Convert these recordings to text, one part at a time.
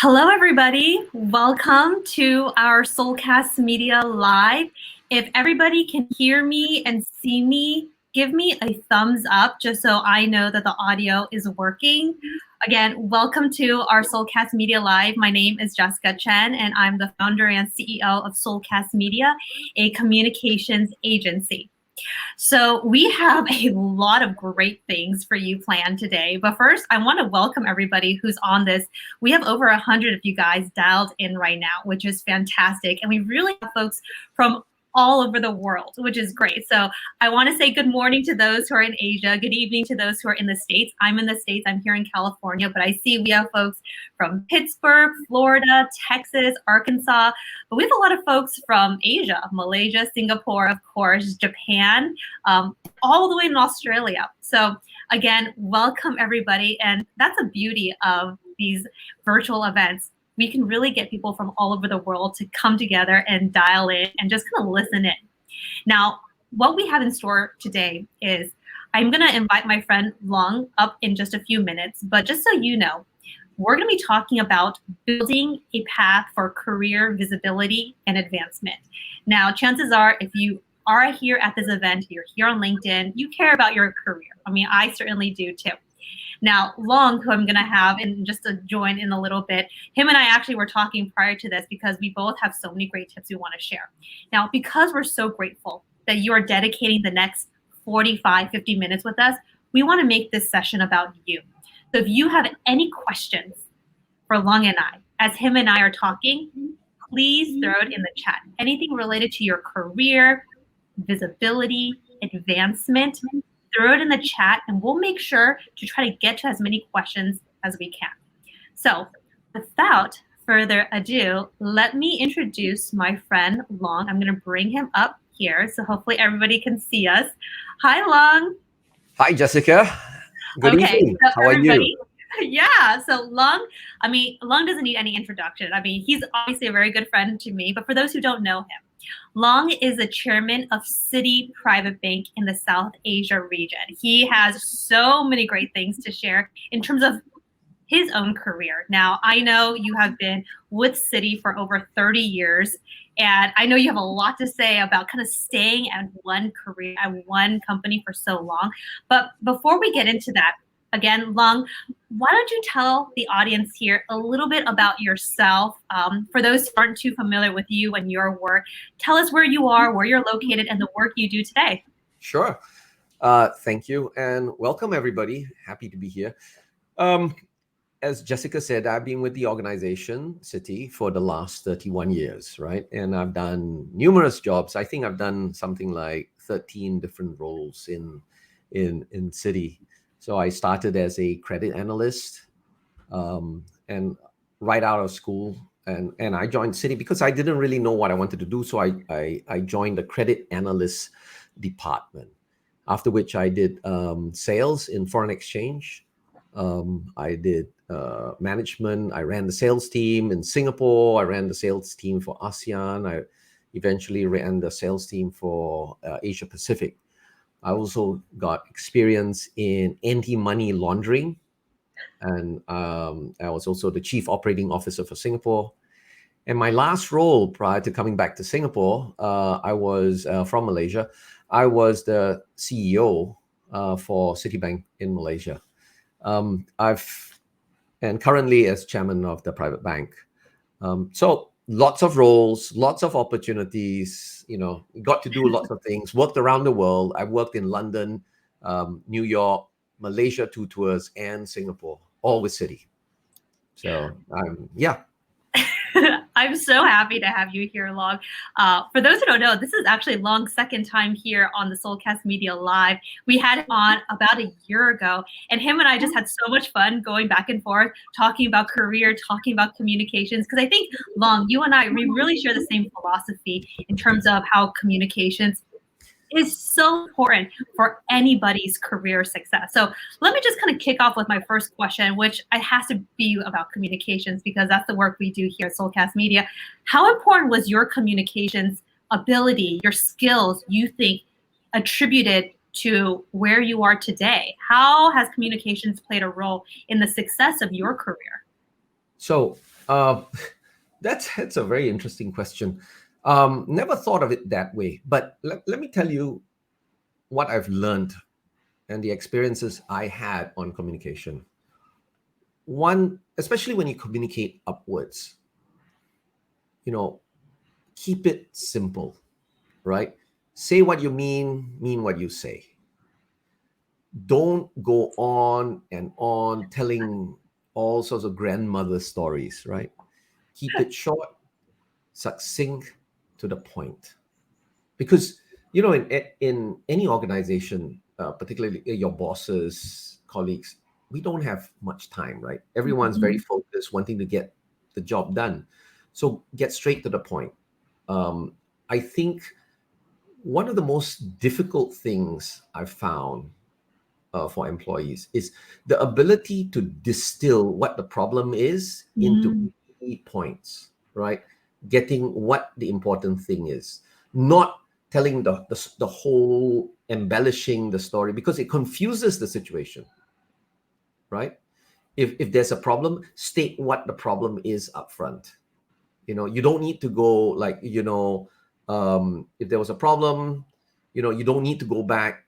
Hello, everybody. Welcome to our Soulcast Media Live. If everybody can hear me and see me, give me a thumbs up just so I know that the audio is working. Again, welcome to our Soulcast Media Live. My name is Jessica Chen, and I'm the founder and CEO of Soulcast Media, a communications agency. So we have a lot of great things for you planned today. But first, I want to welcome everybody who's on this. We have over 100 of you guys dialed in right now, which is fantastic. And we really have folks from all over the world, which is great. So I want to say good morning to those who are in Asia. Good evening to those who are in the States. I'm in the States. I'm here in California, but I see we have folks from Pittsburgh, Florida, Texas, Arkansas. But we have a lot of folks from Asia, Malaysia, Singapore, of course, Japan, all the way in Australia. So again, welcome everybody. And that's the beauty of these virtual events. We can really get people from all over the world to come together and dial in and just kind of listen in. Now, what we have in store today is I'm going to invite my friend Lung up in just a few minutes, but just so you know, we're going to be talking about building a path for career visibility and advancement. Now, chances are if you are here at this event, you're here on LinkedIn, you care about your career. I mean, I certainly do too. Now, Long, who I'm going to have and just to join in a little bit, him and I actually were talking prior to this because we both have so many great tips we want to share. Now, because we're so grateful that you are dedicating the next 45, 50 minutes with us, we want to make this session about you. So if you have any questions for Long and I, as him and I are talking, please throw it in the chat. Anything related to your career, visibility, advancement, throw it in the chat and we'll make sure to try to get to as many questions as we can. So without further ado, let me introduce my friend Long. I'm going to bring him up here so hopefully everybody can see us. Hi, Long. Hi, Jessica. Good evening. So how are you? Yeah, so Lung doesn't need any introduction. I mean, he's obviously a very good friend to me, but for those who don't know him, Lung is the chairman of Citi Private Bank in the South Asia region. He has so many great things to share in terms of his own career. Now, I know you have been with Citi for over 30 years, and I know you have a lot to say about kind of staying at one career, at one company for so long. But before we get into that, again, Lung, why don't you tell the audience here a little bit about yourself? For those who aren't too familiar with you and your work, tell us where you are, where you're located, and the work you do today. Sure. Thank you, and welcome, everybody. Happy to be here. As Jessica said, I've been with the organization, Citi, for the last 31 years, right? And I've done numerous jobs. I think I've done something like 13 different roles in Citi. So I started as a credit analyst, and right out of school, and I joined Citi because I didn't really know what I wanted to do. So I joined the credit analyst department. After which I did sales in foreign exchange. I did management. I ran the sales team in Singapore. I ran the sales team for ASEAN. I eventually ran the sales team for Asia Pacific. I also got experience in anti-money laundering, and I was also the chief operating officer for Singapore. And my last role prior to coming back to Singapore, I was from Malaysia. I was the CEO for Citibank in Malaysia. And currently as chairman of the private bank. So lots of roles, lots of opportunities, got to do lots of things, worked around the world. I worked in London, New York, Malaysia, 2 tours, and Singapore, all with Citi. So, yeah. I'm so happy to have you here, Long. For those who don't know, this is actually Long's second time here on the Soulcast Media Live. We had him on about a year ago, and him and I just had so much fun going back and forth, talking about career, talking about communications, because I think, Long, you and I, we really share the same philosophy in terms of how communications is so important for anybody's career success. So let me just kind of kick off with my first question, which it has to be about communications because that's the work we do here at Soulcast Media. How important was your communications ability, your skills, you think, attributed to where you are today? How has communications played a role in the success of your career? So that's a very interesting question. Never thought of it that way. But let me tell you what I've learned and the experiences I had on communication. One, especially when you communicate upwards, you know, keep it simple, right? Say what you mean what you say. Don't go on and on telling all sorts of grandmother stories, right? Keep it short, succinct, to the point. Because in any organization, particularly your bosses, colleagues, we don't have much time, right? Everyone's very Mhm. focused, wanting to get the job done. So get straight to the point. I think one of the most difficult things I've found for employees is the ability to distill what the problem is into Mm. key points, right? Getting what the important thing is, not telling the whole, embellishing the story, because it confuses the situation, right? If there's a problem, state what the problem is up front. You don't need to go like, if there was a problem, you don't need to go back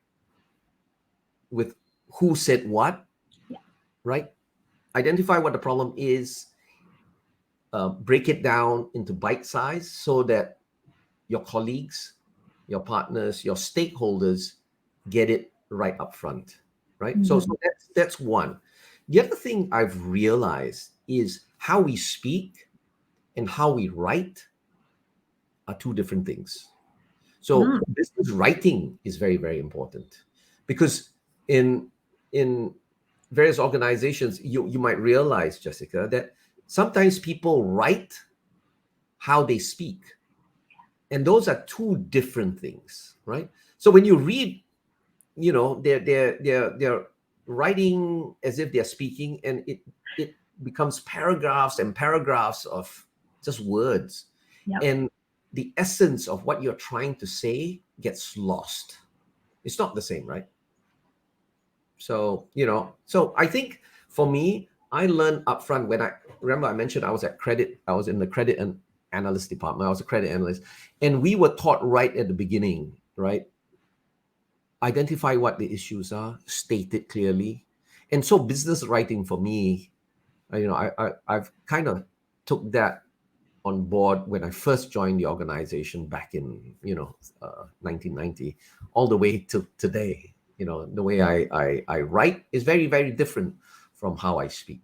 with who said what, Yeah. right? Identify what the problem is, break it down into bite size so that your colleagues, your partners, your stakeholders get it right up front, right? So, Mhm. so that's one. The other thing I've realized is how we speak and how we write are two different things. So Mm. business writing is very, very important because in in various organizations, you might realize, Jessica, that sometimes people write how they speak, and those are two different things, right? So when you read, they're writing as if they're speaking, and it becomes paragraphs and paragraphs of just words, Yep. and the essence of what you're trying to say gets lost. It's not the same, right? So I think for me, I learned upfront. When I remember, I mentioned I was in the credit and analyst department. I was a credit analyst, and we were taught right at the beginning, right? Identify what the issues are, state it clearly. And so business writing for me, I've kind of took that on board when I first joined the organization back in 1990, all the way to today. The way I write is very, very different from how I speak.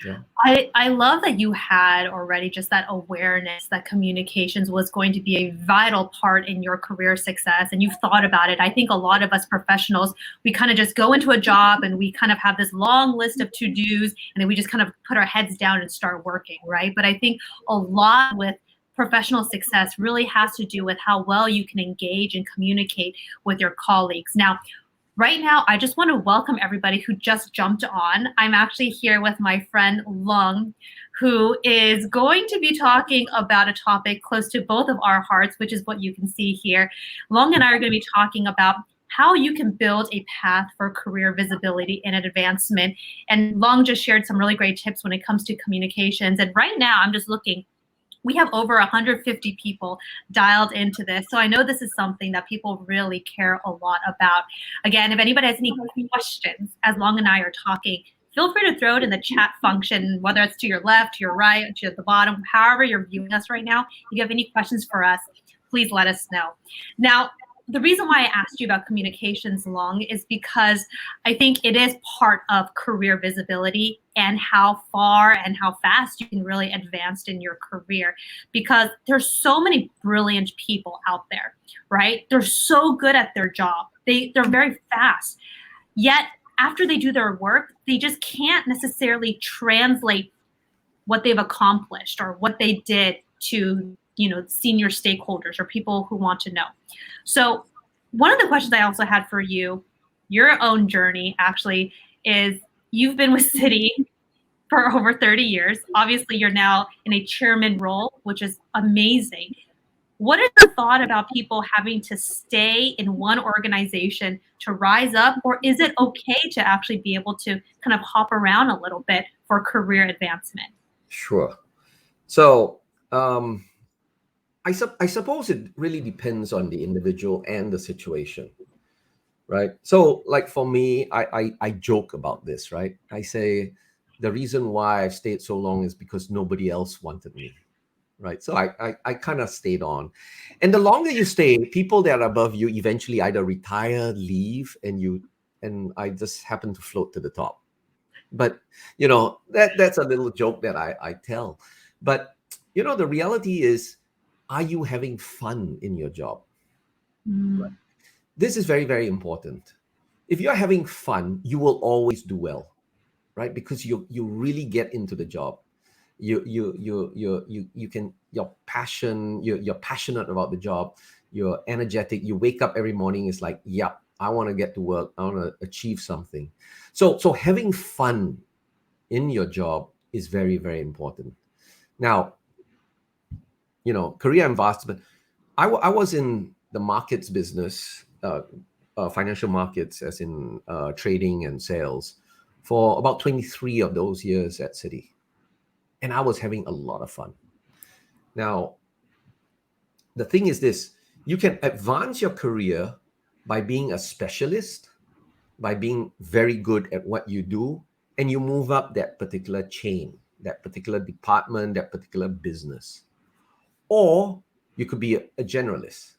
Yeah. I love that you had already just that awareness that communications was going to be a vital part in your career success, and you've thought about it. I think a lot of us professionals, we kind of just go into a job and we kind of have this long list of to-dos, and then we just kind of put our heads down and start working, right? But I think a lot with professional success really has to do with how well you can engage and communicate with your colleagues. Now, right now, I just want to welcome everybody who just jumped on. I'm actually here with my friend Lung, who is going to be talking about a topic close to both of our hearts, which is what you can see here. Lung and I are going to be talking about how you can build a path for career visibility and advancement. And Lung just shared some really great tips when it comes to communications. And right now, I'm just looking, we have over 150 people dialed into this. So I know this is something that people really care a lot about. Again, if anybody has any questions, as Long and I are talking, feel free to throw it in the chat function, whether it's to your left, to your right, to the bottom, however you're viewing us right now. If you have any questions for us, please let us know. Now, the reason why I asked you about communications, Long, is because I think it is part of career visibility and how far and how fast you can really advance in your career, because there's so many brilliant people out there, right? They're so good at their job. They're very fast. Yet after they do their work, they just can't necessarily translate what they've accomplished or what they did to, senior stakeholders or people who want to know. So one of the questions I also had for you, your own journey actually, is you've been with Citi for over 30 years. Obviously, you're now in a chairman role, which is amazing. What is your thought about people having to stay in one organization to rise up, or is it okay to actually be able to kind of hop around a little bit for career advancement? Sure. So I suppose it really depends on the individual and the situation, right? So like for me, I joke about this, right? I say the reason why I've stayed so long is because nobody else wanted me, right? So I kind of stayed on. And the longer you stay, people that are above you eventually either retire, leave, and I just happen to float to the top. But that's a little joke that I tell. But the reality is, are you having fun in your job? Mm, This is very, very important. If you're having fun, you will always do well, right? Because you really get into the job. You can, your passion, you're passionate about the job, you're energetic, you wake up every morning, it's like, yeah, I want to get to work, I want to achieve something. So having fun in your job is very, very important. Now, career advancement. I was in the markets business, financial markets, as in trading and sales, for about 23 of those years at Citi. And I was having a lot of fun. Now, the thing is this: you can advance your career by being a specialist, by being very good at what you do, and you move up that particular chain, that particular department, that particular business. Or you could be a generalist,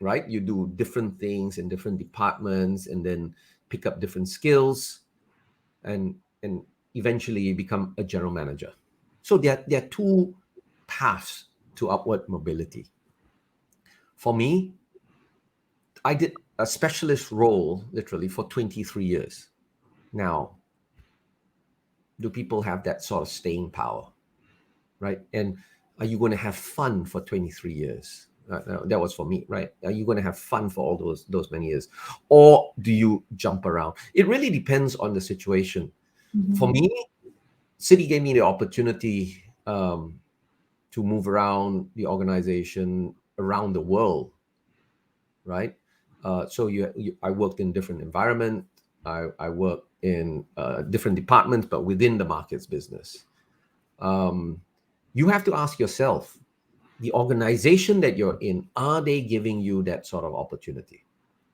right? You do different things in different departments and then pick up different skills, and eventually you become a general manager. So there are two paths to upward mobility. For me, I did a specialist role literally for 23 years. Now, do people have that sort of staying power, right? And are you going to have fun for 23 years? That was for me, right? Are you going to have fun for all those many years, or do you jump around? It really depends on the situation. For mhm. me, Citi gave me the opportunity to move around the organization, around the world, right? So I worked in different environment. I worked in different departments, but within the markets business. You have to ask yourself, the organization that you're in, are they giving you that sort of opportunity?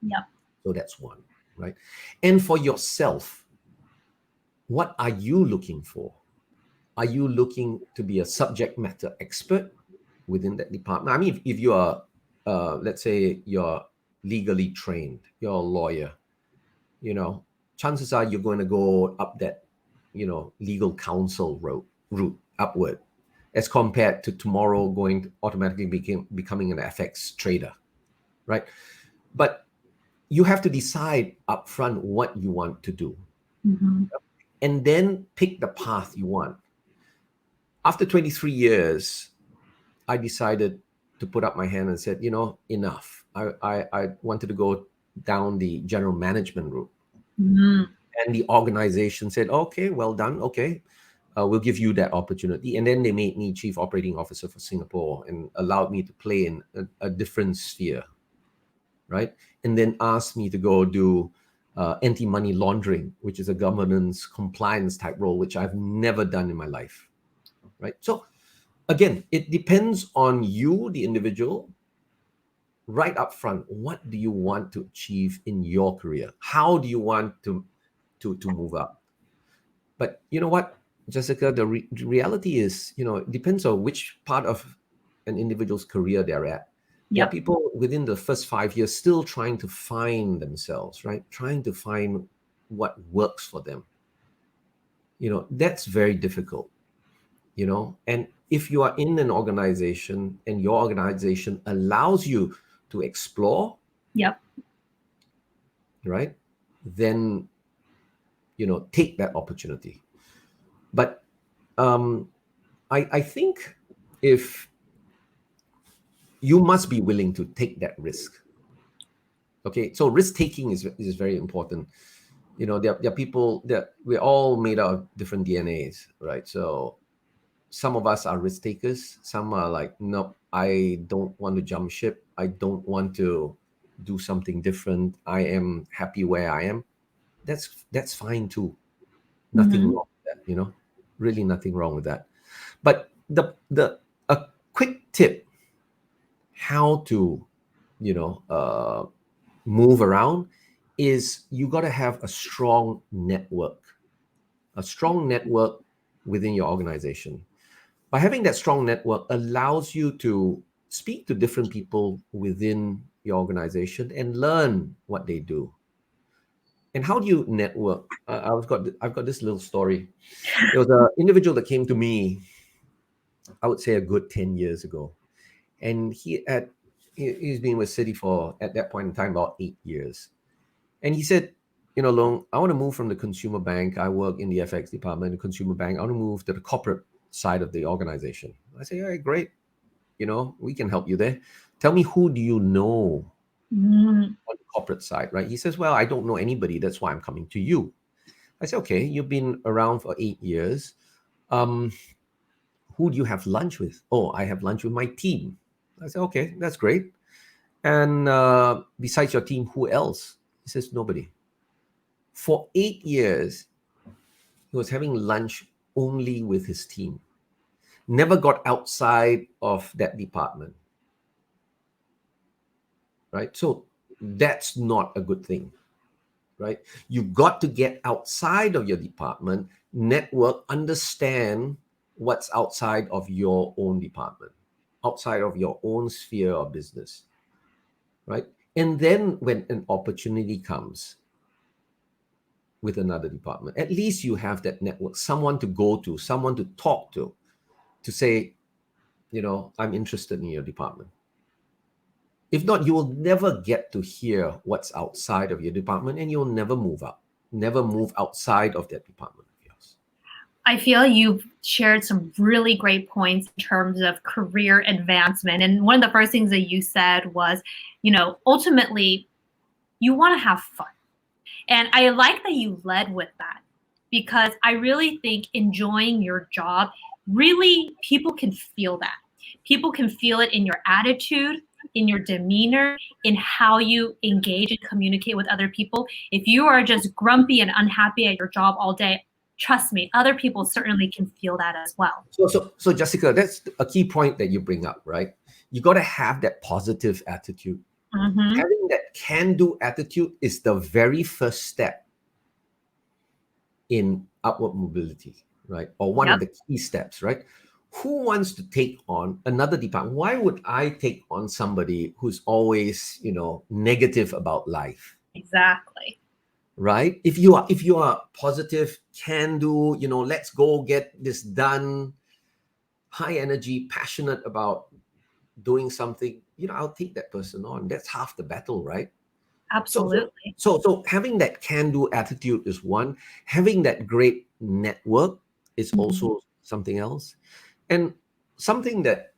Yep. So that's one, right? And for yourself, what are you looking for? Are you looking to be a subject matter expert within that department? I mean, if you are, let's say you're legally trained, you're a lawyer, you know, chances are you're going to go up that, legal counsel route upward, as compared to tomorrow going to automatically becoming an FX trader, right? But you have to decide upfront what you want to do, Mhm. and then pick the path you want. After 23 years, I decided to put up my hand and said, enough. I wanted to go down the general management route. Mhm. And the organization said, okay, well done. Okay, we'll give you that opportunity. And then they made me chief operating officer for Singapore and allowed me to play in a different sphere, right? And then asked me to go do anti-money laundering, which is a governance compliance type role, which I've never done in my life, right? So again, it depends on you, the individual, right up front. What do you want to achieve in your career? How do you want to move up? But you know what, Jessica, the reality is, it depends on which part of an individual's career they're at. There are Yep. people within the first 5 years still trying to find themselves, right? Trying to find what works for them. That's very difficult, and if you are in an organization and your organization allows you to explore, Yep. right, then take that opportunity. But I think if you must be willing to take that risk. Okay, so risk taking is very important. There are people that we're all made out of different DNAs, right? So some of us are risk takers, some are like, nope, I don't want to jump ship. I don't want to do something different. I am happy where I am. That's fine too. Nothing Mm-hmm. wrong with that, you know. Really nothing wrong with that. But the a quick tip how to, you know, move around is you got to have a strong network within your organization. By having that strong network allows you to speak to different people within your organization and learn what they do. And how do you network? I've got this little story. There was an individual that came to me, I would say a good 10 years ago. And he's been with Citi for, at that point in time, about 8 years. And he said, you know, Long, I want to move from the consumer bank. I work in the FX department, the consumer bank. I want to move to the corporate side of the organization. I say, all right, great. You know, we can help you there. Tell me, who do you know Mm-hmm. on the corporate side, right? He says, well, I don't know anybody. That's why I'm coming to you. I say, okay, you've been around for 8 years. Um, who do you have lunch with? Oh, I have lunch with my team. I said, okay, that's great. And besides your team, who else? He says, nobody. For 8 years, he was having lunch only with his team, never got outside of that department, right? So that's not a good thing, right? You got to get outside of your department, network, understand what's outside of your own department, outside of your own sphere of business, right? And then when an opportunity comes with another department, at least you have that network, someone to go to, someone to talk to say, you know, I'm interested in your department. If not, you will never get to hear what's outside of your department and you'll never move up, never move outside of that department of yours. I feel you've shared some really great points in terms of career advancement. And one of the first things that you said was, ultimately, you want to have fun. And I like that you led with that because I really think enjoying your job, really, people can feel that. People can feel it in your attitude, in your demeanor, in how you engage and communicate with other people. If you are just grumpy and unhappy at your job all day, trust me, other people certainly can feel that as well. So Jessica, that's a key point that you bring up, right? You got to have that positive attitude. Mm-hmm. Having that can-do attitude is the very first step in upward mobility, right? Or one of the key steps, right? Who wants to take on another department? Why would I take on somebody who's always, you know, negative about life? Exactly. Right? If you are positive, can do, you know, let's go get this done, high energy, passionate about doing something, you know, I'll take that person on. That's half the battle, right? Absolutely. So having that can-do attitude is one. Having that great network is also something else. And something that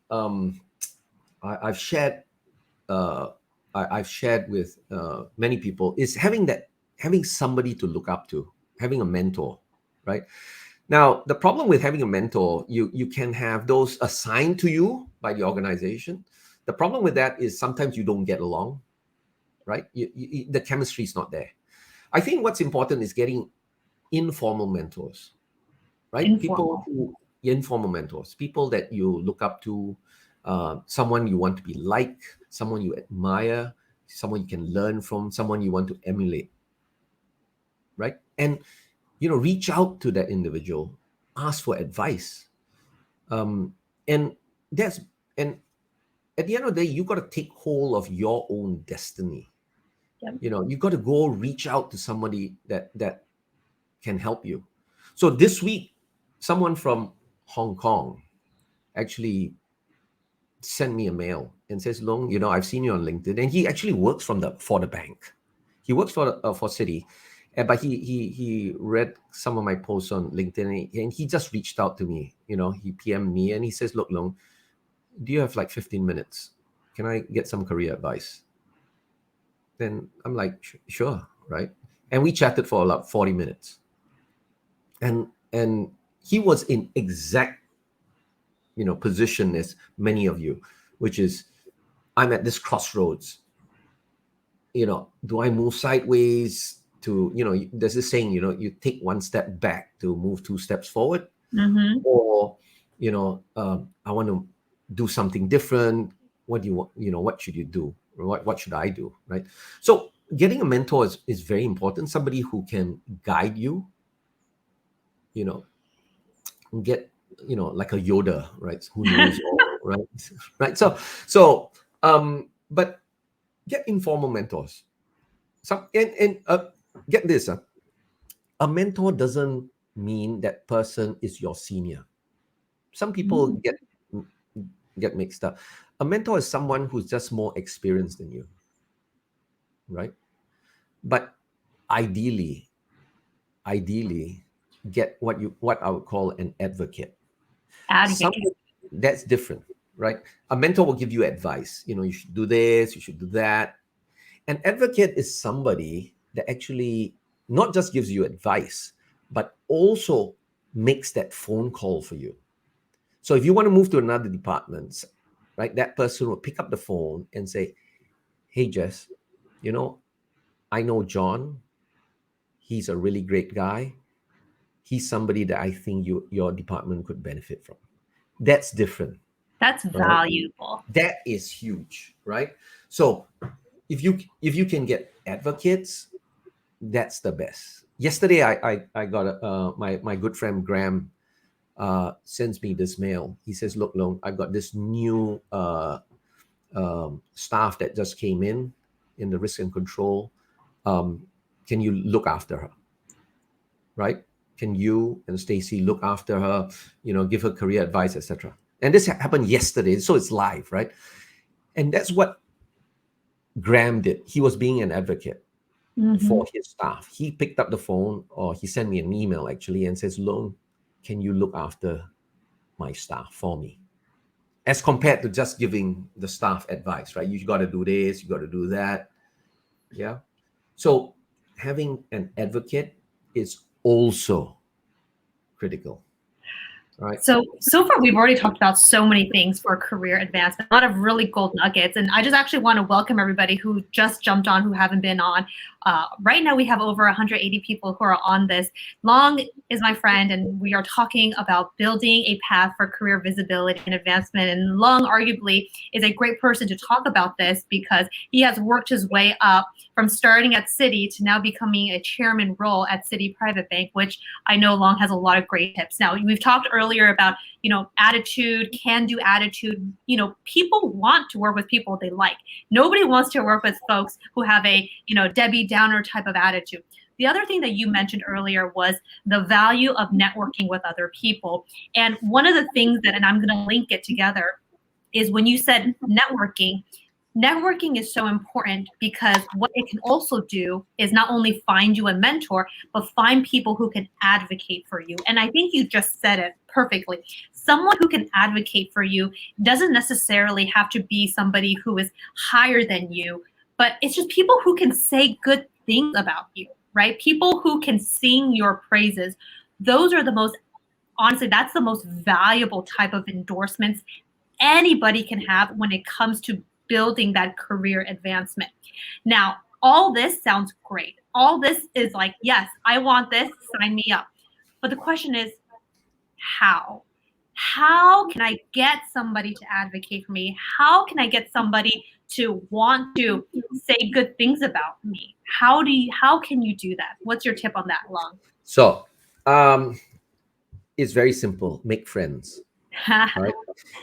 I've shared, I've shared with many people is having somebody to look up to, having a mentor, right? Now, the problem with having a mentor, you can have those assigned to you by the organization. The problem with that is sometimes you don't get along, right? The chemistry is not there. I think what's important is getting informal mentors, right? Informal. Informal mentors, people that you look up to, someone you want to be like, someone you admire, someone you can learn from, someone you want to emulate, right? And you know, reach out to that individual, ask for advice, um, and that's and at the end of the day, you got to take hold of your own destiny. Yep. You know, you got to go reach out to somebody that can help you. So this week, someone from Hong Kong actually sent me a mail and says, "Long, you know, I've seen you on LinkedIn," and he actually works for the bank. He works for Citi, but he read some of my posts on LinkedIn, and he just reached out to me. You know, he PM'd me and he says, "Look, Long, do you have like 15 minutes? Can I get some career advice?" Then I'm like, "Sure, right?" And we chatted for like 40 minutes, and he was in exact, you know, position as many of you. which is I'm at this crossroads. Do I move sideways to, there's this saying, you take one step back to move two steps forward, Mm-hmm. or, I want to do something different. What do you want? What should you do? What should I do? Right. So getting a mentor is very important. Somebody who can guide you, you know, get, like a Yoda, right? Who knows all, right? Right. But get informal mentors. Get this, a mentor doesn't mean that person is your senior. Some people get mixed up. A mentor is someone who's just more experienced than you, right? But ideally, get what I would call an advocate. Advocate. Somebody that's different, right? A mentor will give you advice. You should do this, you should do that. An advocate is somebody that actually not just gives you advice, but also makes that phone call for you. So if you want to move to another department, right, that person will pick up the phone and say, "Hey, Jess, I know John. He's a really great guy. He's somebody that I think your department could benefit from." That's different. That's Right? valuable. That is huge, right? So if you can get advocates, that's the best. Yesterday, I got my good friend Graham sends me this mail. He says, "Look, Long, I got this new staff that just came in the risk and control. Can you look after her? Right? Can you and Stacy look after her? Give her career advice, etc." And this happened yesterday, so it's live, right? And that's what Graham did. He was being an advocate for his staff. He picked up the phone, or he sent me an email actually, and says, "Long, can you look after my staff for me?" As compared to just giving the staff advice, right? You got to do this, you got to do that. Yeah. So having an advocate is also critical, right? So far, we've already talked about so many things for career advancement, a lot of really gold nuggets. And I just actually want to welcome everybody who just jumped on, who haven't been on. Right now, we have over 180 people who are on this. Long is my friend, and we are talking about building a path for career visibility and advancement. And Long arguably is a great person to talk about this because he has worked his way up from starting at Citi to now becoming a chairman role at Citi Private Bank, which I know Long has a lot of great tips. Now, we've talked earlier about, attitude, can-do attitude. People want to work with people they like. Nobody wants to work with folks who have a, Debbie Downer type of attitude. The other thing that you mentioned earlier was the value of networking with other people. And one of the things that, and I'm going to link it together, is when you said networking is so important because what it can also do is not only find you a mentor, but find people who can advocate for you. And I think you just said it perfectly. Someone who can advocate for you doesn't necessarily have to be somebody who is higher than you, but it's just people who can say good things about you, right? People who can sing your praises. Those are the most, honestly, that's the most valuable type of endorsements anybody can have when it comes to building that career advancement. Now, all this sounds great. All this is like, yes, I want this, sign me up. But the question is, how? How can I get somebody to advocate for me? How can I get somebody to want to say good things about me? How can you do that? What's your tip on that, Long? So, it's very simple. Make friends. Right?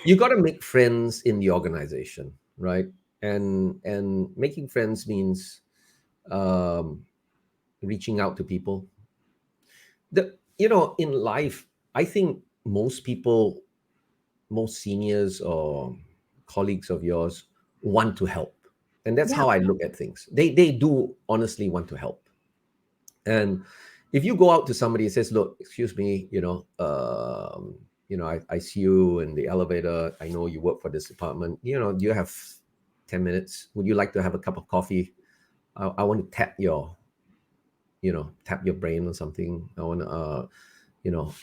You got to make friends in the organization, right? And making friends means reaching out to people. In life, I think most people, most seniors or colleagues of yours want to help, and that's how I look at things. They do honestly want to help. And if you go out to somebody and says, "Look, excuse me, I see you in the elevator. I know you work for this department. Do you have 10 minutes? Would you like to have a cup of coffee? I want to tap your brain or something. I want to,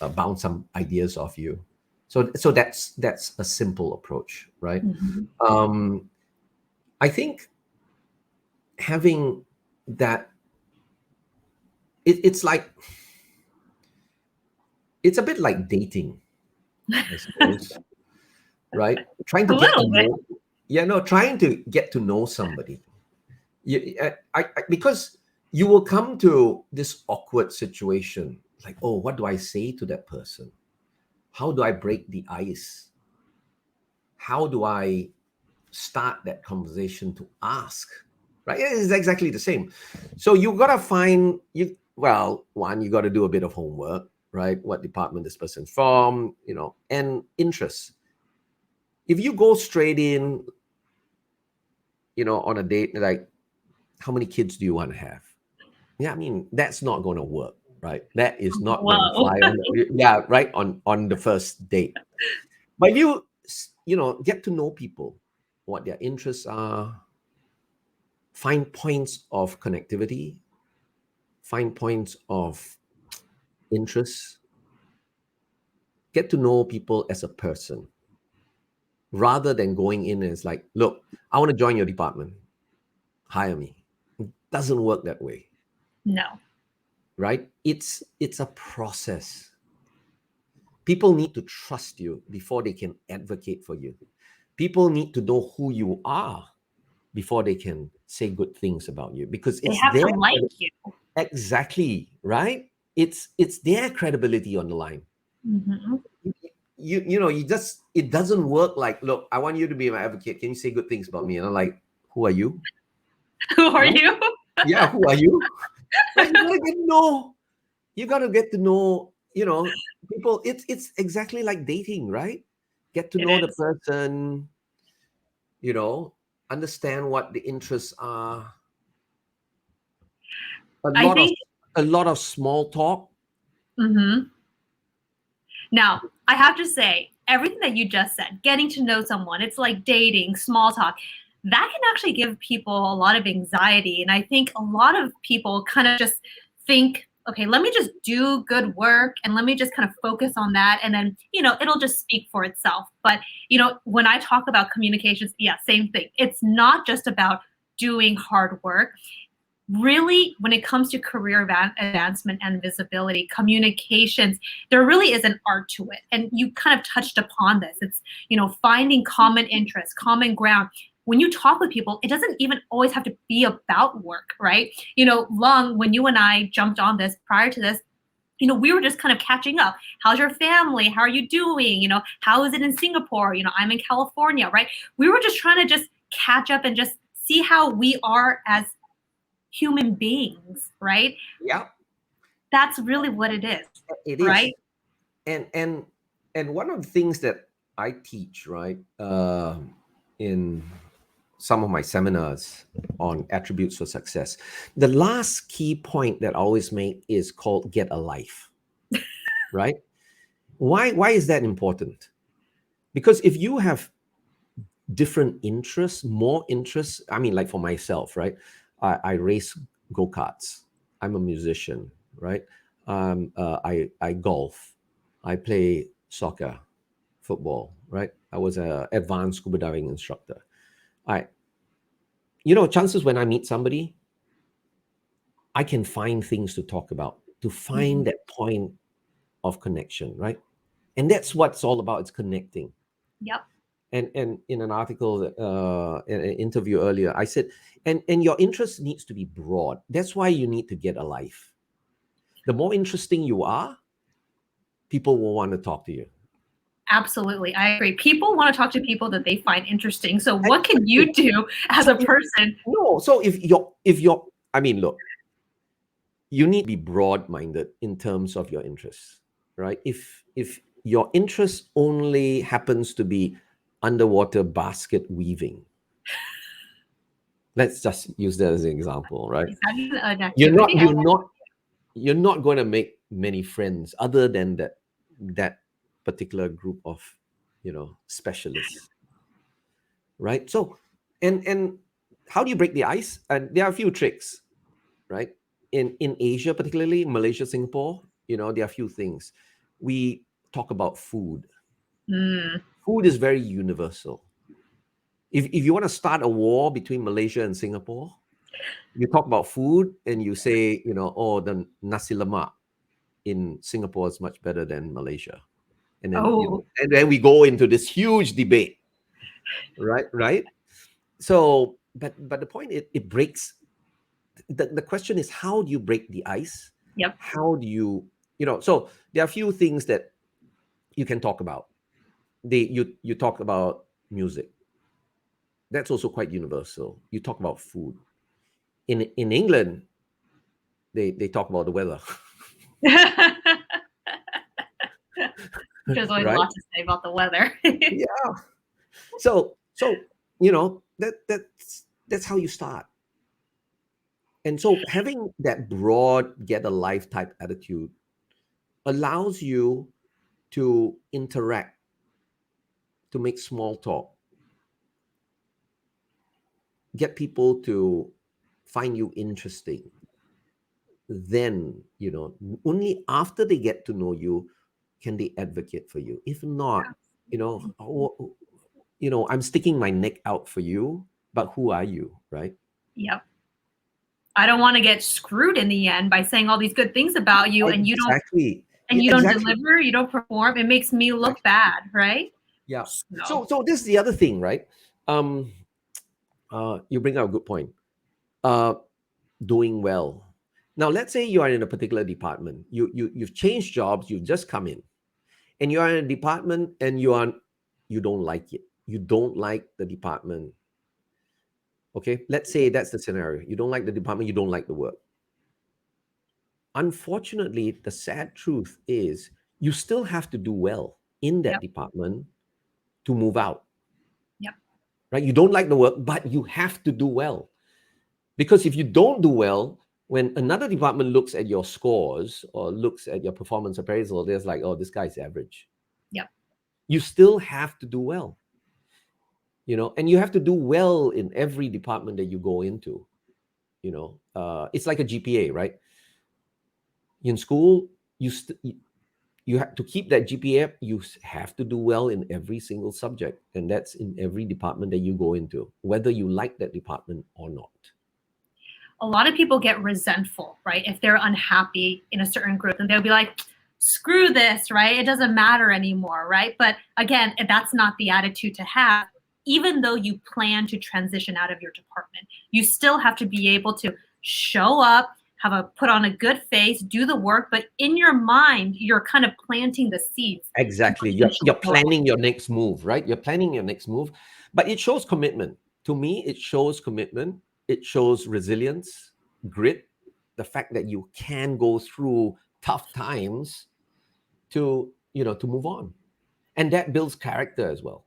bounce some ideas off you." So that's a simple approach, right? Mm-hmm. I think having that, it's like, it's a bit like dating, I suppose, right? Trying to A get to little bit. know, yeah, no, trying to get to know somebody. Because you will come to this awkward situation, like, oh, what do I say to that person? How do I break the ice? How do I start that conversation to ask? Right? It's exactly the same. So you gotta find you. Well, one, you got to do a bit of homework, right? What department this person's from, and interests. If you go straight in, on a date, like, how many kids do you want to have? Yeah, I mean, that's not going to work, right? That is not going to Whoa. fly yeah, right, on the first date. But get to know people, what their interests are, find points of connectivity, find points of interest, get to know people as a person, rather than going in as like, look, I want to join your department, hire me. It doesn't work that way, No. right? It's a process. People need to trust you before they can advocate for you. People need to know who you are before they can say good things about you, because They it's have their to like you. exactly, right? It's their credibility on the line. Mm-hmm. You just, it doesn't work like, look, I want you to be my advocate. Can you say good things about me? And I'm like, who are you? Who are Right? you? Yeah, who are you? Right? You gotta get to know. You gotta get to know. People. It's exactly like dating, right? Get to It know the is. person. You know, understand what the interests are. A I lot of think. a lot of small talk. Mm-hmm. Now, I have to say, everything that you just said, getting to know someone, it's like dating, small talk, that can actually give people a lot of anxiety. And I think a lot of people kind of just think, okay, let me just do good work and let me just kind of focus on that. And then, it'll just speak for itself. But, when I talk about communications, yeah, same thing. It's not just about doing hard work. Really, when it comes to career advancement and visibility, communications, there really is an art to it. And you kind of touched upon this. It's, finding common interests, common ground. When you talk with people, it doesn't even always have to be about work, right? Lung, when you and I jumped on this prior to this, we were just kind of catching up. How's your family? How are you doing? How is it in Singapore? I'm in California, right? We were just trying to just catch up and just see how we are as human beings, right? Yeah, That's really what it is, it is. right? And one of the things that I teach, right, in some of my seminars on attributes for success, the last key point that I always make is called get a life, right? Why is that important? Because if you have different interests, more interests, I mean, like for myself, right? I race go-karts. I'm a musician, right? I golf. I play soccer, football, right? I was an advanced scuba diving instructor. I, chances when I meet somebody, I can find things to talk about, to Mhm. find that point of connection, right? And that's what it's all about. It's connecting. Yep. And in an article, an interview earlier, I said, and your interest needs to be broad. That's why you need to get a life. The more interesting you are, people will want to talk to you. Absolutely. I agree. People want to talk to people that they find interesting. So what can Exactly. you do as So a person? so if you're, I mean, look, you need to be broad-minded in terms of your interests, right? If your interest only happens to be underwater basket weaving, let's just use that as an example, right? Is that even an You're not activity? you're not you're not going to make many friends other than that particular group of specialists, right? So, and how do you break the ice? And there are a few tricks, right? In Asia, particularly Malaysia, Singapore, there are a few things. We talk about food, Food is very universal. If you want to start a war between Malaysia and Singapore, you talk about food and you say, oh, the nasi lemak in Singapore is much better than Malaysia. And then, Oh, and then we go into this huge debate, right? So, but the point, it breaks. The question is, how do you break the ice? yep. How do you, so there are a few things that you can talk about. You talk about music. That's also quite universal. You talk about food. In England, they talk about the weather. There's always a Right? lot to say about the weather. Yeah. So that's how you start. And so having that broad get a life type attitude allows you to interact, to make small talk, get people to find you interesting. Then, only after they get to know you can they advocate for you. If not, I'm sticking my neck out for you, but who are you, right? Yep. I don't want to get screwed in the end by saying all these good things about you and you don't Exactly. and Yeah, you don't exactly. deliver, you don't perform. It makes me look Exactly. bad, right? Yeah. No. So this is the other thing, right? Um, you bring up a good point. Uh, Doing well. Now, let's say you are in a particular department. You've changed jobs. You've just come in, and you are in a department, and you don't like it. You don't like the department. Okay, let's say that's the scenario. You don't like the department. You don't like the work. Unfortunately, the sad truth is you still have to do well in that Yep. department to move out. Yep. Right? You don't like the work, but you have to do well. Because if you don't do well, when another department looks at your scores or looks at your performance appraisal, there's like, oh, this guy's average. Yep. You still have to do well, and you have to do well in every department that you go into. It's like a GPA, right? In school, you have to keep that GPA. You have to do well in every single subject, and that's in every department that you go into, whether you like that department or not. A lot of people get resentful, right? If they're unhappy in a certain group, and they'll be like, screw this, right? It doesn't matter anymore, right? But again, that's not the attitude to have. Even though you plan to transition out of your department, you still have to be able to show up, put on a good face, do the work, but in your mind, you're kind of planting the seeds. Exactly. You're planning your next move, right? You're planning your next move, but it shows commitment. To me, it shows commitment. It shows resilience, grit, the fact that you can go through tough times to move on. And that builds character as well,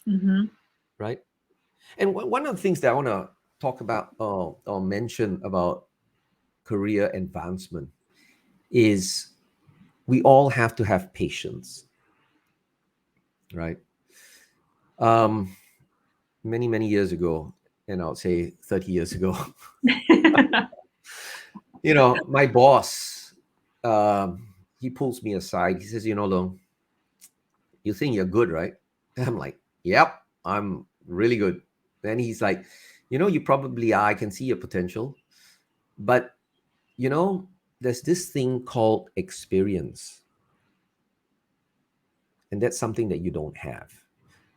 Mm-hmm. right? And one of the things that I want to talk about or mention about career advancement is we all have to have patience, right? Um, many years ago, and I'll say 30 years ago, my boss, he pulls me aside. He says, Lung, you think you're good, right? And I'm like, yep, I'm really good. Then he's like, you probably are. I can see your potential. But, there's this thing called experience. And that's something that you don't have.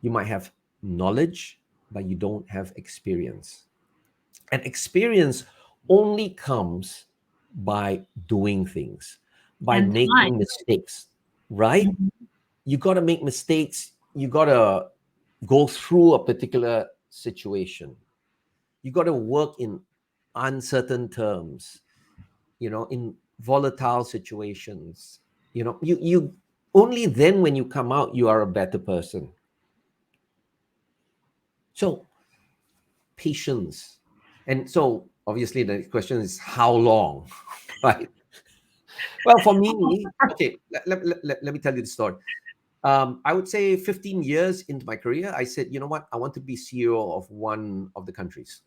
You might have knowledge, but you don't have experience. And experience only comes by doing things, by And time. making mistakes, right? Mhm. You got to make mistakes. You got to go through a particular situation. You got to work in uncertain terms, in volatile situations. You only then when you come out, you are a better person. So patience. And so obviously the question is how long, right? Well, for me, okay, let me tell you the story. I would say 15 years into my career, I said, you know what? I want to be CEO of one of the countries.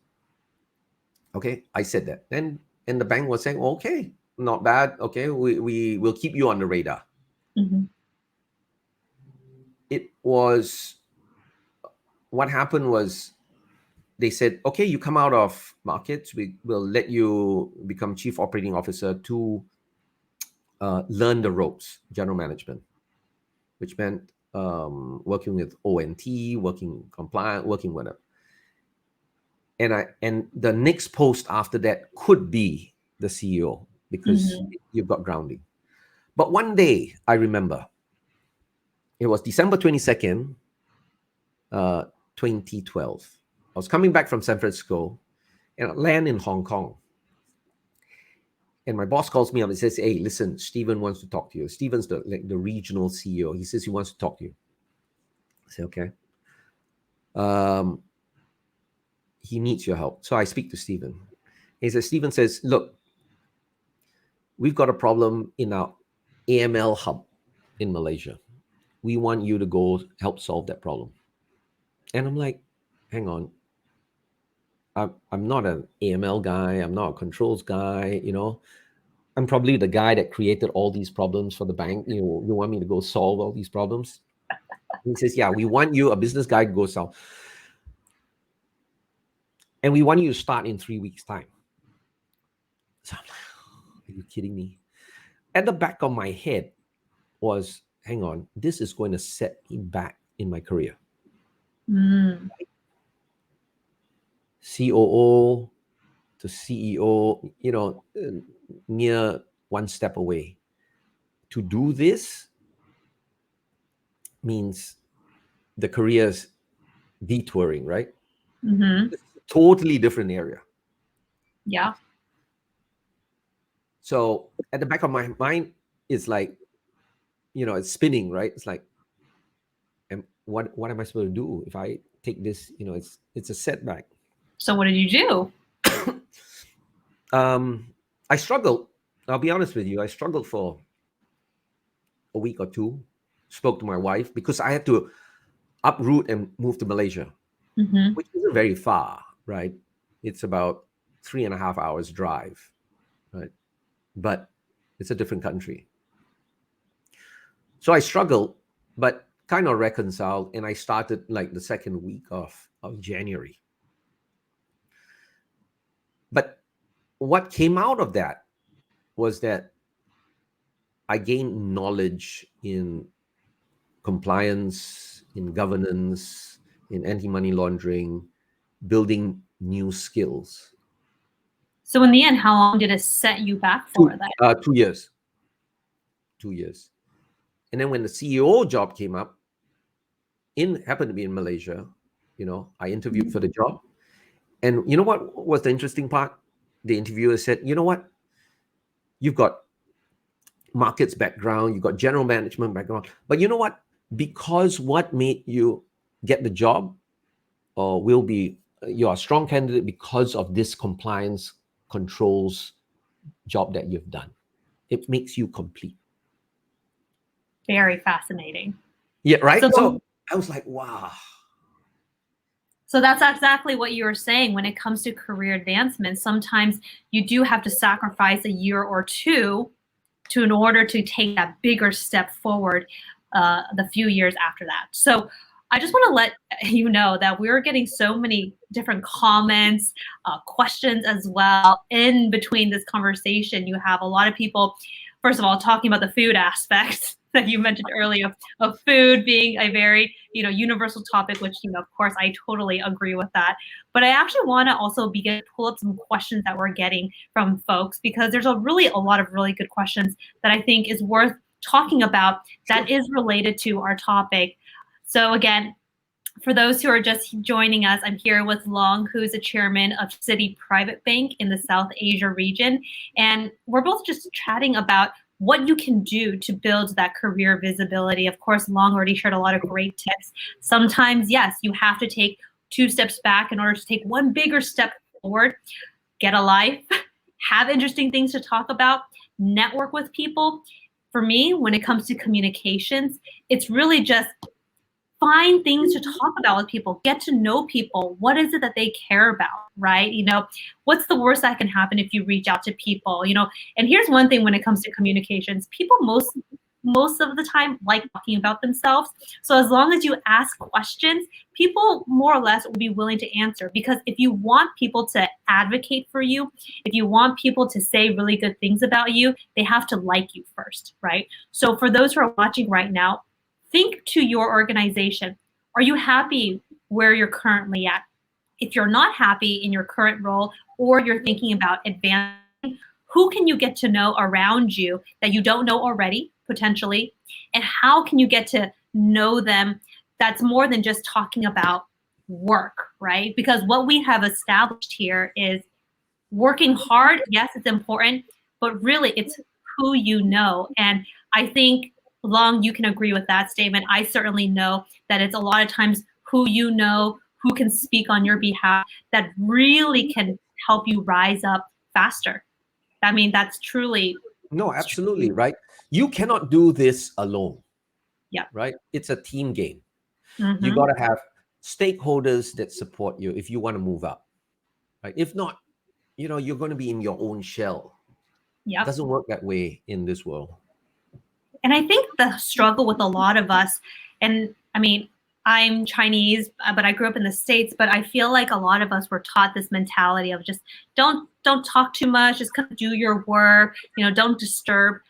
Okay, I said that. Then and the bank was saying, okay, not bad. Okay, we will keep you on the radar. Mhm. what happened was they said, okay, you come out of markets, we will let you become chief operating officer to learn the ropes, general management, which meant working with ONT, working compliant, working whatever. And the next post after that could be the CEO because you've got grounding. But one day, I remember, it was December 22nd, 2012. I was coming back from San Francisco and I land in Hong Kong. And my boss calls me up and says, hey, listen, Stephen wants to talk to you. Stephen's the regional CEO. He says he wants to talk to you. I say, okay. He needs your help. So I speak to Stephen. He says, Stephen says, look, we've got a problem in our AML hub in Malaysia. We want you to go help solve that problem. And I'm like, hang on. I'm not an AML guy. I'm not a controls guy, you know. I'm probably the guy that created all these problems for the bank. You know, you want me to go solve all these problems? He says, yeah, we want you, a business guy, to go solve. And we want you to start in 3 weeks' time. So I'm like, are you kidding me? At the back of my head was, hang on, this is going to set me back in my career. COO to CEO, you know, near one step away. To do this means the career's detouring, right? It's a totally different area. Yeah. So at the back of my mind, it's like, you know, it's spinning, right? It's like, what am I supposed to do if I take this? You know, it's a setback. So what did you do? I struggled. I'll be honest with you. I struggled for a week or two. Spoke to my wife because I had to uproot and move to Malaysia, which isn't very far, right? It's about 3.5 hours drive, right? But it's a different country. So I struggled, but kind of reconciled, and I started like the second week of January. But what came out of that was that I gained knowledge in compliance, in governance, in anti-money laundering, building new skills. So in the end, how long did it set you back for that? 2 years. 2 years. And then when the CEO job came up, happened to be in Malaysia, you know, I interviewed for the job. And you know what was the interesting part? The interviewer said, you know what? You've got markets background, you've got general management background. But you know what? Because what made you get the job you're a strong candidate because of this compliance controls job that you've done. It makes you complete. Very fascinating. Yeah, right? So I was like, wow. So that's exactly what you were saying when it comes to career advancement. Sometimes you do have to sacrifice a year or two in order to take that bigger step forward the few years after that. So I just want to let you know that we're getting so many different comments, questions as well in between this conversation. You have a lot of people, first of all, talking about the food aspects that you mentioned earlier of food being a very, you know, universal topic, which, you know, of course, I totally agree with that. But I actually want to also pull up some questions that we're getting from folks, because there's a lot of really good questions that I think is worth talking about that is related to our topic. So again, for those who are just joining us, I'm here with Lung, who's the chairman of Citi Private Bank in the South Asia region. And we're both just chatting about what you can do to build that career visibility. Of course, Lung already shared a lot of great tips. Sometimes, yes, you have to take 2 steps back in order to take one bigger step forward. Get a life, have interesting things to talk about, network with people. For me, when it comes to communications, it's really just find things to talk about with people, get to know people. What is it that they care about, right? You know, what's the worst that can happen if you reach out to people, you know? And here's one thing when it comes to communications, people most of the time like talking about themselves. So as long as you ask questions, people more or less will be willing to answer. Because if you want people to advocate for you, if you want people to say really good things about you, they have to like you first, right? So for those who are watching right now, think to your organization. Are you happy where you're currently at? If you're not happy in your current role, or you're thinking about advancing, who can you get to know around you that you don't know already, potentially? And how can you get to know them that's more than just talking about work, right? Because what we have established here is working hard, yes, it's important, but really it's who you know. And I think, Lung, you can agree with that statement. I certainly know that it's a lot of times who you know, who can speak on your behalf, that really can help you rise up faster. I mean, that's truly. No, absolutely, right? You cannot do this alone, Yeah. right? It's a team game. You Mm-hmm. got to have stakeholders that support you if you want to move up, right? If not, you're going to be in your own shell. It Yep. doesn't work that way in this world. And I think the struggle with a lot of us, and I mean, I'm Chinese, but I grew up in the States, but I feel like a lot of us were taught this mentality of just don't talk too much, just kind of do your work, don't disturb.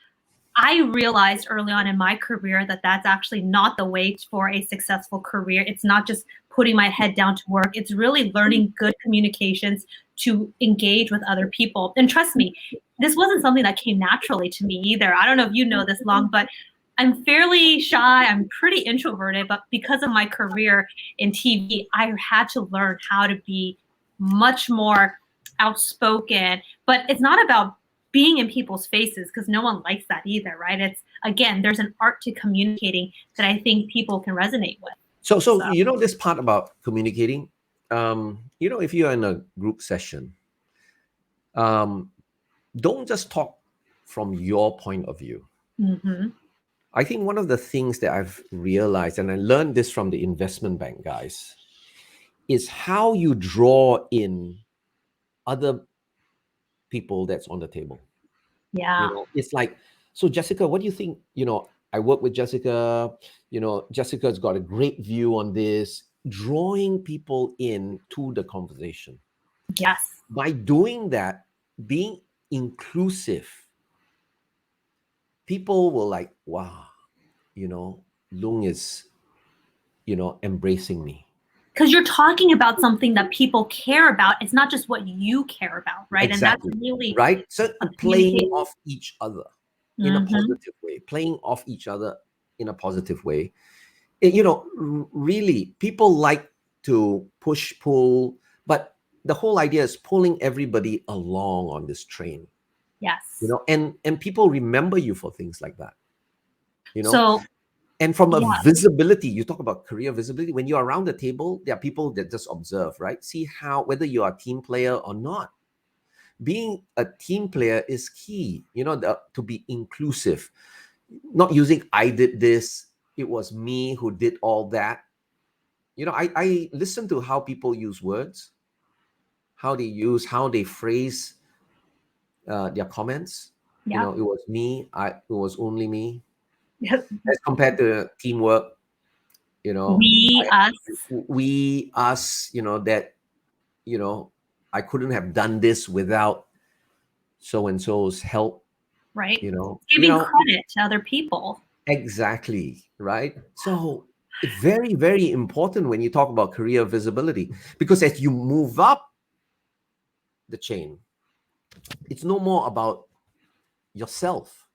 I realized early on in my career that that's actually not the way for a successful career. It's not just putting my head down to work. It's really learning good communications to engage with other people. And trust me, this wasn't something that came naturally to me either. I don't know if you know this, Long, but I'm fairly shy. I'm pretty introverted, but because of my career in TV, I had to learn how to be much more outspoken. But it's not about being in people's faces, because no one likes that either, right? It's, again, there's an art to communicating that I think people can resonate with. So this part about communicating, if you're in a group session, don't just talk from your point of view. Mm-hmm. I think one of the things that I've realized, and I learned this from the investment bank guys, is how you draw in other people that's on the table. Yeah. It's like, so Jessica, what do you think? I work with Jessica. Jessica's got a great view on this, drawing people in to the conversation. Yes. By doing that, being inclusive, people will like, wow, Lung is, embracing me. Because you're talking about something that people care about. It's not just what you care about, right? Exactly. And that's really right. So playing off each other in a Mm-hmm. positive way, playing off each other in a positive way. Really, people like to push, pull, but the whole idea is pulling everybody along on this train. Yes. And people remember you for things like that. So, and from a yeah. visibility, you talk about career visibility. When you're around the table, there are people that just observe, right? See how whether you are a team player or not. Being a team player is key, to be inclusive, not using I did this, it was me who did all that. I listen to how people use words, how they phrase their comments. Yeah. It was me, it was only me, Yes. as compared to teamwork. We, us. We, us, that, I couldn't have done this without so and so's help. Right. Giving credit to other people. Exactly, right? So very, very important when you talk about career visibility, because as you move up the chain, it's no more about yourself.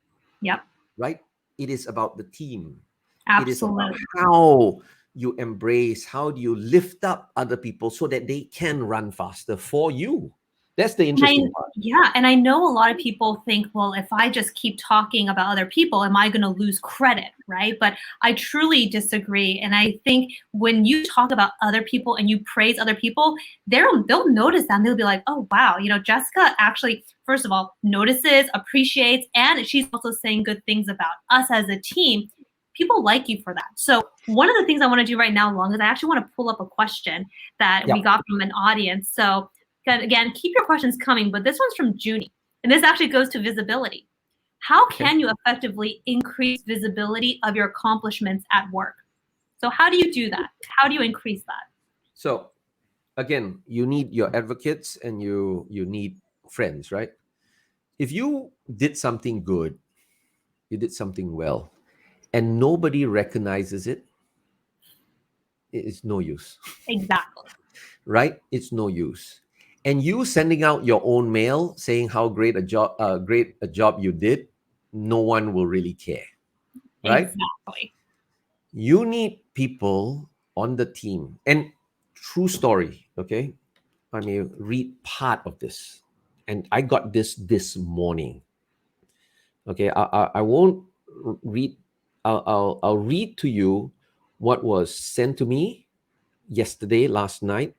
Yep. Right? It is about the team. Absolutely. It is about how you embrace, how do you lift up other people so that they can run faster for you. That's the interesting part. Yeah. And I know a lot of people think, well, if I just keep talking about other people, am I going to lose credit? Right. But I truly disagree. And I think when you talk about other people and you praise other people, they'll notice that and they'll be like, oh, wow, Jessica actually, first of all, notices, appreciates, and she's also saying good things about us as a team. People like you for that. So one of the things I want to do right now, Long, is I actually want to pull up a question that we got from an audience. So again, keep your questions coming, but this one's from Junie, and this actually goes to visibility. How can you effectively increase visibility of your accomplishments at work? So how do you do that? How do you increase that? So again, you need your advocates and you need friends, right? If you did something good, you did something well, and nobody recognizes it, it's no use. Exactly. Right? It's no use. And you sending out your own mail saying how great a job you did, no one will really care, right? Exactly. You need people on the team. And true story, okay? I may read part of this, and I got this morning. Okay, I won't read. I'll read to you what was sent to me yesterday, last night,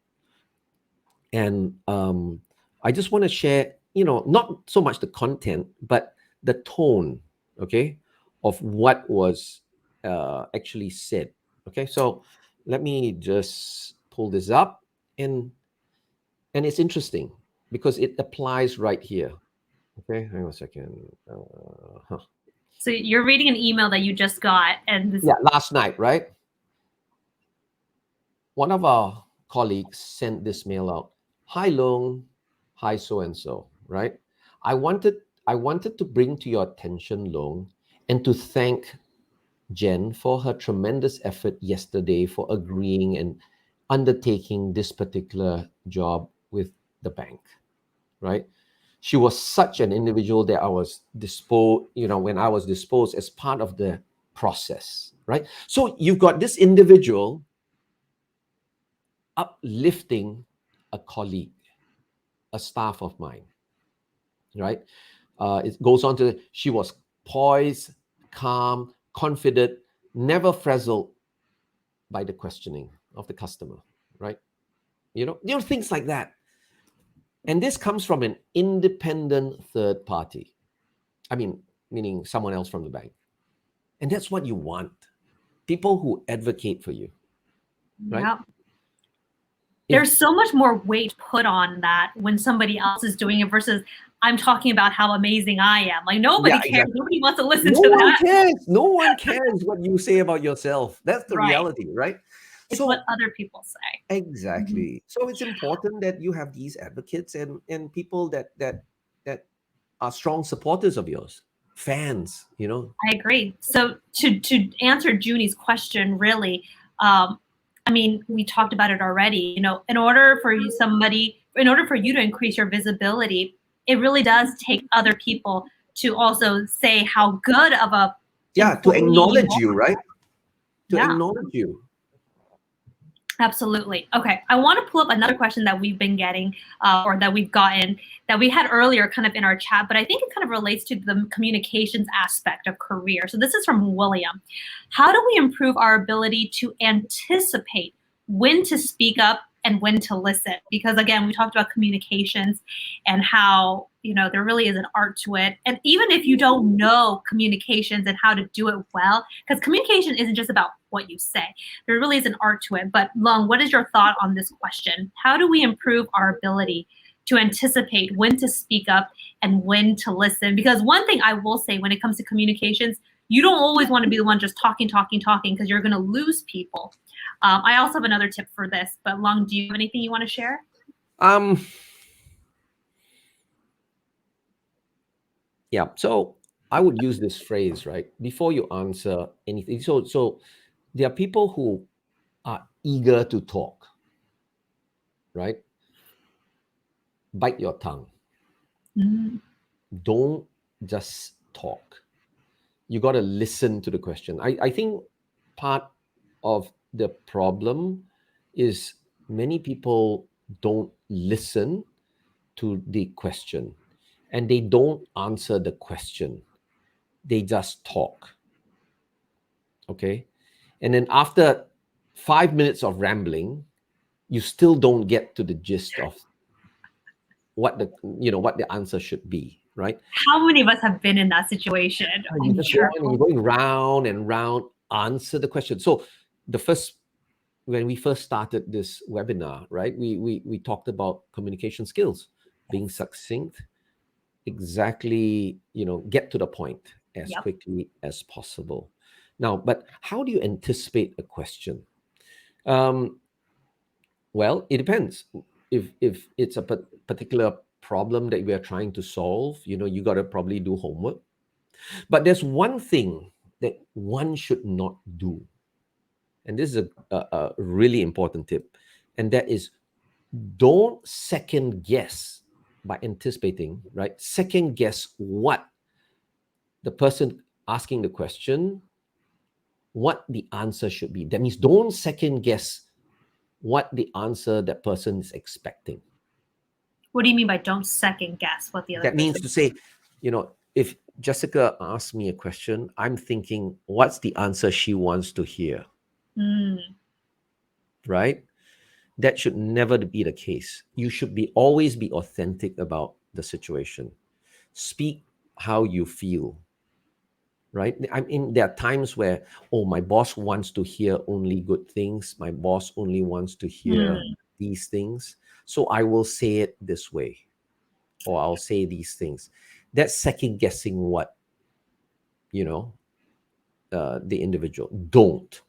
and I just want to share, not so much the content, but the tone, okay, of what was actually said. Okay, so let me just pull this up, and it's interesting because it applies right here. Okay, hang on a second. So you're reading an email that you just got, and this. Yeah, last night, right? One of our colleagues sent this mail out. Hi, Lung. Hi, so and so. Right? I wanted to bring to your attention, Lung, and to thank Jen for her tremendous effort yesterday for agreeing and undertaking this particular job with the bank. Right? She was such an individual that I was when I was disposed as part of the process. Right? So you've got this individual uplifting a colleague, a staff of mine, right? It goes on to, she was poised, calm, confident, never frazzled by the questioning of the customer, right? Things like that. And this comes from an independent third party. I mean, meaning someone else from the bank. And that's what you want. People who advocate for you, right? Yeah. There's so much more weight put on that when somebody else is doing it versus I'm talking about how amazing I am. Like nobody cares. Exactly. Nobody wants to listen No to one that. cares. No one cares what you say about yourself. That's the Right. reality, right? It's what other people say. Exactly. So it's important that you have these advocates and people that are strong supporters of yours, fans. I agree. So to answer Junie's question, really, I mean, we talked about it already. In order for you to increase your visibility, it really does take other people to also say how good of a To employee you acknowledge are. you, right? To Yeah. acknowledge you. Absolutely. Okay. I want to pull up another question that we've been getting or that we've gotten that we had earlier kind of in our chat, but I think it kind of relates to the communications aspect of career. So this is from William. How do we improve our ability to anticipate when to speak up and when to listen? Because again, we talked about communications and how, there really is an art to it. And even if you don't know communications and how to do it well, because communication isn't just about what you say. There really is an art to it. But Lung, what is your thought on this question? How do we improve our ability to anticipate when to speak up and when to listen? Because one thing I will say when it comes to communications, you don't always want to be the one just talking, because you're going to lose people. I also have another tip for this, but Lung, do you have anything you want to share? Yeah. So I would use this phrase, right? Before you answer anything. So there are people who are eager to talk, right? Bite your tongue. Don't just talk. You got to listen to the question. I think part of the problem is many people don't listen to the question and they don't answer the question. They just talk. Okay. And then after 5 minutes of rambling, you still don't get to the gist of what the answer should be, right? How many of us have been in that situation? You just go on and you're going round and round, answer the question. So when we first started this webinar, right, we talked about communication skills, being succinct, exactly, get to the point as Yep. quickly as possible. Now, but how do you anticipate a question? Um, well, it depends. If it's a particular problem that we are trying to solve, you got to probably do homework. But there's one thing that one should not do, and this is a really important tip, and that is don't second guess by anticipating, right? Second guess what the person asking the question, what the answer should be. That means don't second guess what the answer that person is expecting. What do you mean by don't second guess what the other That means person? to say, if Jessica asks me a question, I'm thinking, what's the answer she wants to hear? Right? That should never be the case. You should always be authentic about the situation. Speak how you feel. Right? I mean, there are times where, my boss wants to hear only good things. My boss only wants to hear these things. So I will say it this way, or I'll say these things. That's second guessing what, the individual. Don't,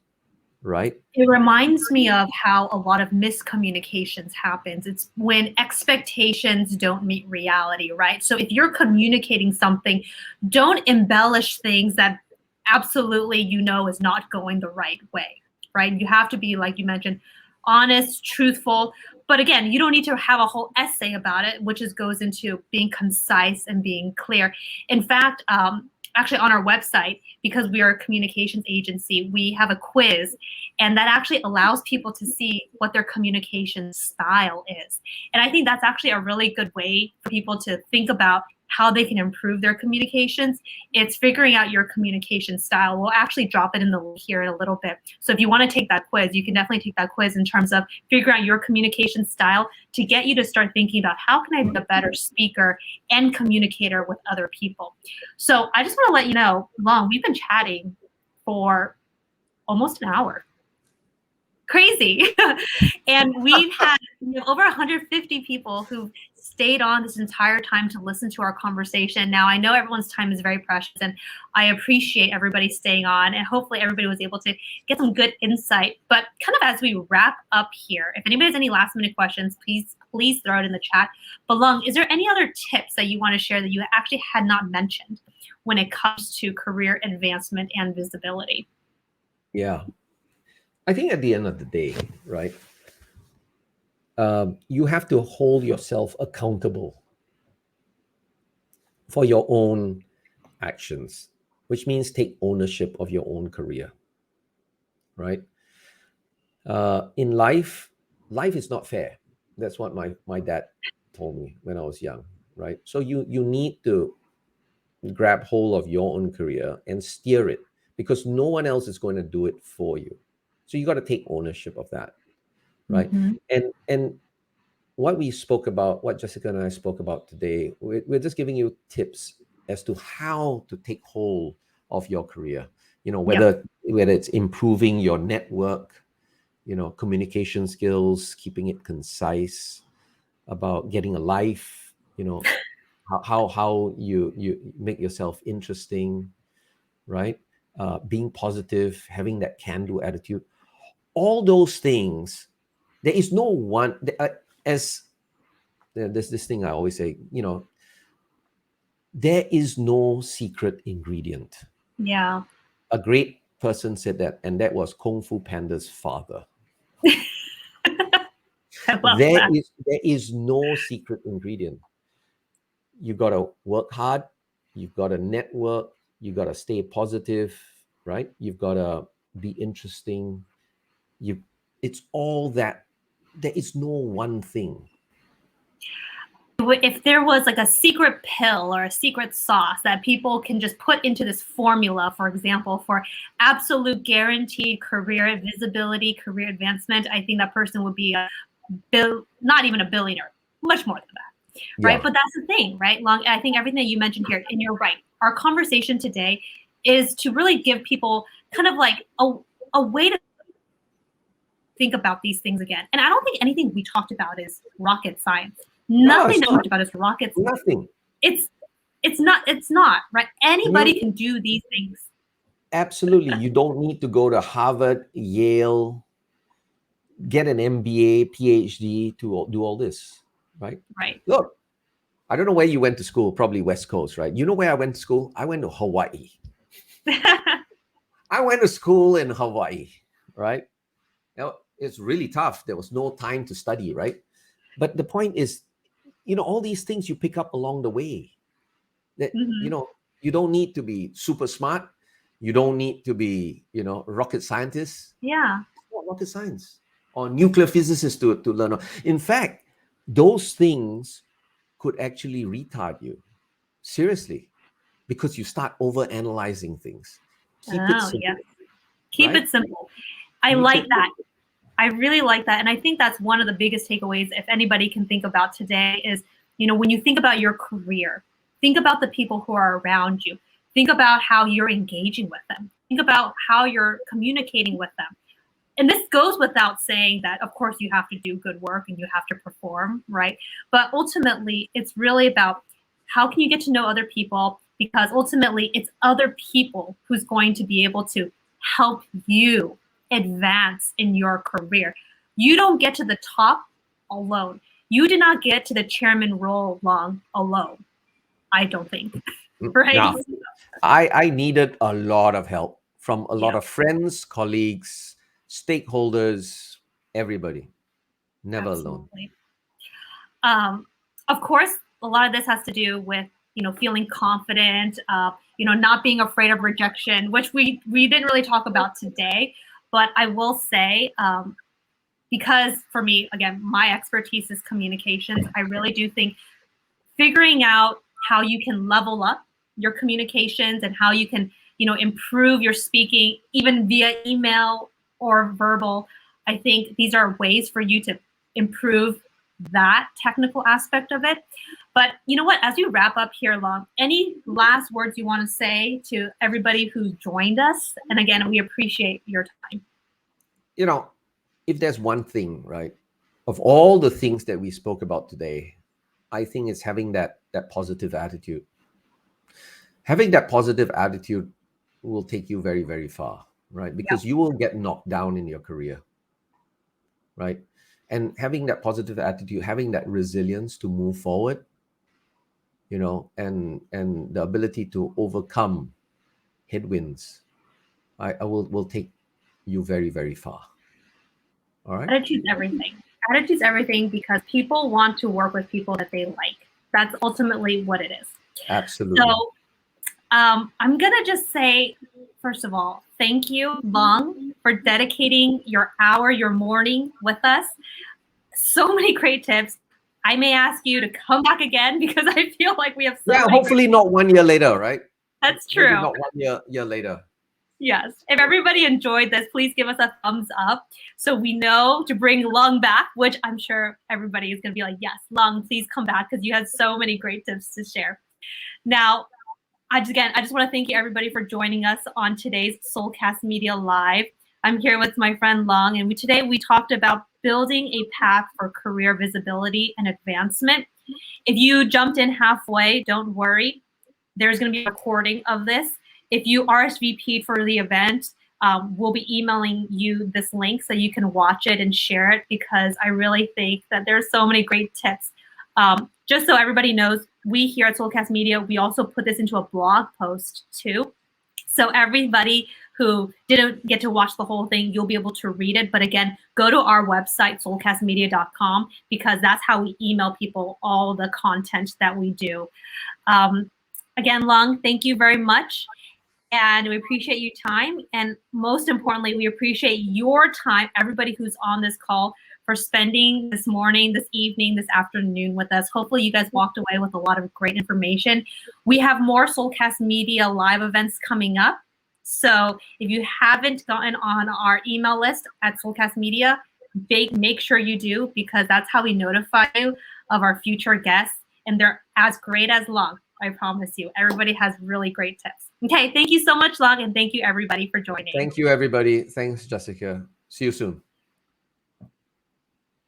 right? It reminds me of how a lot of miscommunications happens. It's when expectations don't meet reality, right? So if you're communicating something, don't embellish things that absolutely is not going the right way, right? You have to be, like you mentioned, honest, truthful. But again, you don't need to have a whole essay about it, which goes into being concise and being clear. In fact, actually on our website, because we are a communications agency, we have a quiz, and that actually allows people to see what their communication style is. And I think that's actually a really good way for people to think about how they can improve their communications. It's figuring out your communication style. We'll actually drop it in the link here in a little bit. So if you want to take that quiz, you can definitely take that quiz in terms of figuring out your communication style to get you to start thinking about how can I be a better speaker and communicator with other people. So I just want to let you know, Lung, we've been chatting for almost an hour. Crazy. And we have over 150 people who've stayed on this entire time to listen to our conversation. Now, I know everyone's time is very precious, and I appreciate everybody staying on, and hopefully everybody was able to get some good insight. But kind of as we wrap up here, if anybody has any last minute questions, please throw it in the chat. But Lung, is there any other tips that you want to share that you actually had not mentioned when it comes to career advancement and visibility? Yeah. I think at the end of the day, right, you have to hold yourself accountable for your own actions, which means take ownership of your own career, right? In life is not fair. That's what my dad told me when I was young, right? So you need to grab hold of your own career and steer it, because no one else is going to do it for you. So you got to take ownership of that, right? And what Jessica and I spoke about today, we're just giving you tips as to how to take hold of your career. Whether it's improving your network, communication skills, keeping it concise, about getting a life, how you make yourself interesting, right? Being positive, having that can-do attitude, all those things. There is no one, as there's this thing I always say, there is no secret ingredient. Yeah. A great person said that, and that was Kung Fu Panda's father. I love There that. is no secret ingredient. You got to work hard. You've got to network. You got to stay positive, right? You've got to be interesting. It's all that. There is no one thing. If there was like a secret pill or a secret sauce that people can just put into this formula, for example, for absolute guaranteed career visibility, career advancement, I think that person would be not even a billionaire, much more than that, right? Yeah. But that's the thing, right? I think everything that you mentioned here, and you're right, our conversation today is to really give people kind of like a way to think about these things again. And I don't think anything we talked about is rocket science. No, Nothing it's that we not. talked about is rocket science. Nothing. It's It's not, right? Anybody can do these things. Absolutely. You don't need to go to Harvard, Yale, get an MBA, PhD to do all this, right? Right. Look, I don't know where you went to school, probably West Coast, right? You know where I went to school? I went to Hawaii. I went to school in Hawaii, right? Now, it's really tough. There was no time to study, right? But the point is, all these things you pick up along the way. That, you don't need to be super smart. You don't need to be, rocket scientist. Yeah. It's not rocket science or nuclear physicist to learn. In fact, those things could actually retard you. Seriously. Because you start over analyzing things. Keep it simple. Yeah. Keep it simple. I like that. I really like that. And I think that's one of the biggest takeaways, if anybody can think about today, is, when you think about your career, think about the people who are around you. Think about how you're engaging with them. Think about how you're communicating with them. And this goes without saying that, of course, you have to do good work and you have to perform, right? But ultimately, it's really about how can you get to know other people, because ultimately it's other people who's going to be able to help you advance in your career. You don't get to the top alone. You did not get to the chairman role alone, I don't think. Right? Now, I needed a lot of help from a lot of friends, colleagues, stakeholders, everybody. Never Absolutely. Alone. Of course, a lot of this has to do with feeling confident, not being afraid of rejection, which we didn't really talk about today. But I will say, because for me, again, my expertise is communications. I really do think figuring out how you can level up your communications and how you can, improve your speaking, even via email or verbal. I think these are ways for you to improve that technical aspect of it. But you know what? As we wrap up here, Lung, any last words you want to say to everybody who's joined us? And again, we appreciate your time. If there's one thing, right, of all the things that we spoke about today, I think it's having that positive attitude. Having that positive attitude will take you very, very far, right? Because you will get knocked down in your career, right? And having that positive attitude, having that resilience to move forward, and the ability to overcome headwinds, I will take you very, very far. All right. Attitude's everything. Attitude's everything, because people want to work with people that they like. That's ultimately what it is. Absolutely. So I'm going to just say, first of all, thank you, Lung, for dedicating your hour, your morning with us. So many great tips. I may ask you to come back again, because I feel like we have so many hopefully not 1 year later, right? That's true. Maybe not 1 year later. Yes. If everybody enjoyed this, please give us a thumbs up so we know to bring Lung back, which I'm sure everybody is going to be like, yes, Lung, please come back, because you had so many great tips to share. Now, I just want to thank you, everybody, for joining us on today's Soulcast Media Live. I'm here with my friend Lung, and today we talked about building a path for career visibility and advancement. If you jumped in halfway, don't worry. There's going to be a recording of this. If you RSVP'd for the event, we'll be emailing you this link so you can watch it and share it, because I really think that there's so many great tips. Just so everybody knows, we here at Soulcast Media, we also put this into a blog post too. So everybody who didn't get to watch the whole thing, you'll be able to read it. But again, go to our website, soulcastmedia.com, because that's how we email people all the content that we do. Again, Lung, thank you very much. And we appreciate your time. And most importantly, we appreciate your time, everybody who's on this call, for spending this morning, this evening, this afternoon with us. Hopefully you guys walked away with a lot of great information. We have more Soulcast Media live events coming up. So if you haven't gotten on our email list at Soulcast Media, make sure you do, because that's how we notify you of our future guests. And they're as great as Lung. I promise you. Everybody has really great tips. Okay, thank you so much, Lung, and thank you, everybody, for joining. Thank you, everybody. Thanks, Jessica. See you soon.